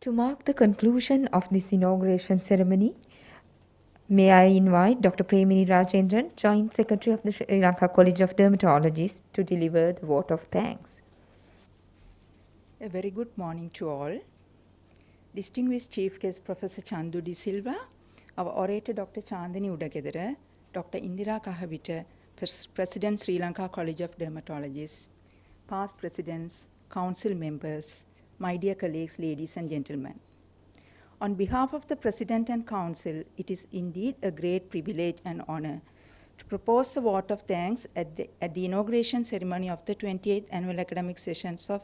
To mark the conclusion of this inauguration ceremony, may I invite Dr. Premini Rajendran, Joint Secretary of the Sri Lanka College of Dermatologists, to deliver the vote of thanks. A very good morning to all. Distinguished Chief Guest Professor Chandu De Silva, our orator Dr. Chandani Udagedara, Dr. Indira Kahavita, President Sri Lanka College of Dermatologists, past presidents, council members, my dear colleagues, ladies and gentlemen. On behalf of the President and Council, it is indeed a great privilege and honor to propose the vote of thanks at the inauguration ceremony of the 28th Annual Academic Sessions of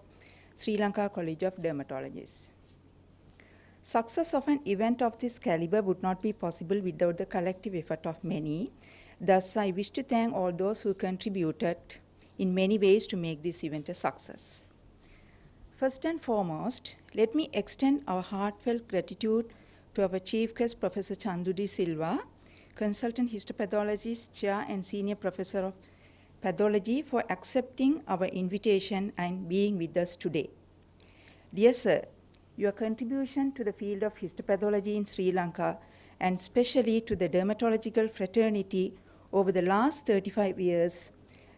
Sri Lanka College of Dermatologists. Success of an event of this caliber would not be possible without the collective effort of many. Thus, I wish to thank all those who contributed in many ways to make this event a success. First and foremost, let me extend our heartfelt gratitude to our Chief Guest, Professor Chandu De Silva, Consultant Histopathologist, Chair and Senior Professor of Pathology, for accepting our invitation and being with us today. Dear Sir, your contribution to the field of histopathology in Sri Lanka, and especially to the dermatological fraternity over the last 35 years,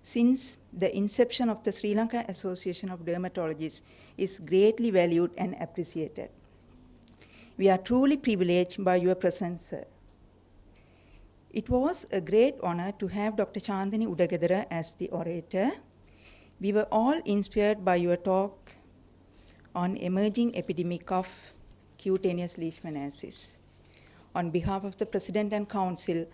since the inception of the Sri Lanka Association of Dermatologists, is greatly valued and appreciated. We are truly privileged by your presence, sir. It was a great honor to have Dr. Chandani Udagedara as the orator. We were all inspired by your talk on emerging epidemic of cutaneous leishmaniasis. On behalf of the President and Council,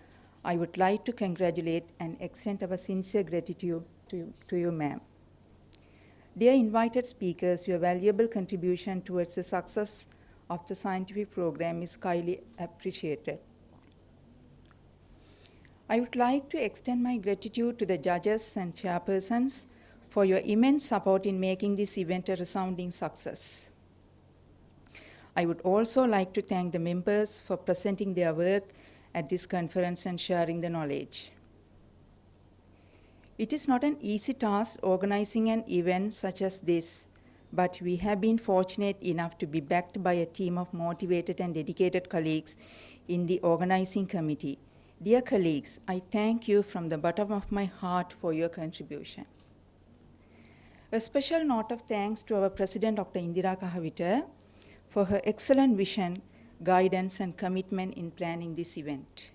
I would like to congratulate and extend our sincere gratitude to you, ma'am. Dear invited speakers, your valuable contribution towards the success of the scientific program is highly appreciated. I would like to extend my gratitude to the judges and chairpersons for your immense support in making this event a resounding success. I would also like to thank the members for presenting their work at this conference and sharing the knowledge. It is not an easy task organizing an event such as this, but we have been fortunate enough to be backed by a team of motivated and dedicated colleagues in the organizing committee. Dear colleagues, I thank you from the bottom of my heart for your contribution. A special note of thanks to our President, Dr. Indira Kahavita, for her excellent vision, guidance, and commitment in planning this event.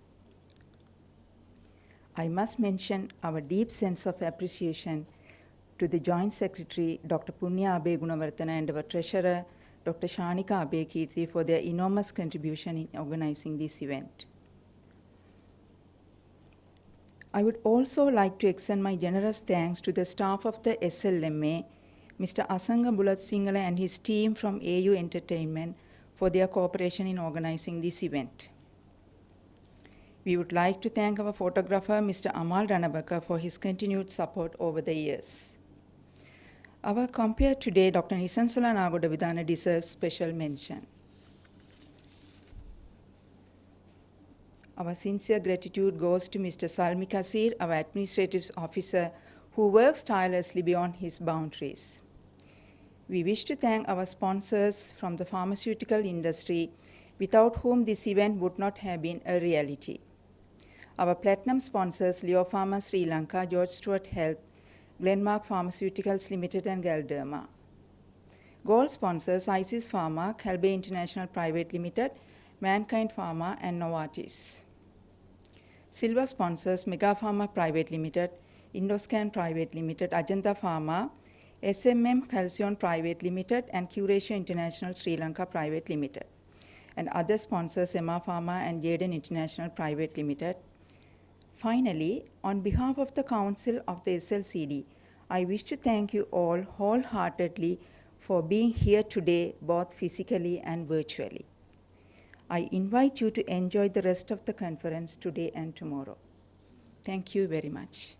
I must mention our deep sense of appreciation to the Joint Secretary, Dr. Punya Abe Gunavarthana, and our Treasurer, Dr. Shanika Abe Kirti, for their enormous contribution in organizing this event. I would also like to extend my generous thanks to the staff of the SLMA, Mr. Asanga Bulat Singhala and his team from AU Entertainment, for their cooperation in organizing this event. We would like to thank our photographer, Mr. Amal Ranabaka, for his continued support over the years. Our compere today, Dr. Nisansala Nagodavidana, deserves special mention. Our sincere gratitude goes to Mr. Salmi Kasir, our administrative officer, who works tirelessly beyond his boundaries. We wish to thank our sponsors from the pharmaceutical industry, without whom this event would not have been a reality. Our platinum sponsors, Leo Pharma Sri Lanka, George Stewart Health, Glenmark Pharmaceuticals Limited, and Galderma. Gold sponsors, Isis Pharma, Calbe International Private Limited, Mankind Pharma, and Novartis. Silver sponsors, Mega Pharma Private Limited, Indoscan Private Limited, Ajanta Pharma, SMM Calcium Private Limited, and Curatio International Sri Lanka Private Limited. And other sponsors, Emma Pharma and Jaden International Private Limited. Finally, on behalf of the Council of the SLCD, I wish to thank you all wholeheartedly for being here today, both physically and virtually. I invite you to enjoy the rest of the conference today and tomorrow. Thank you very much.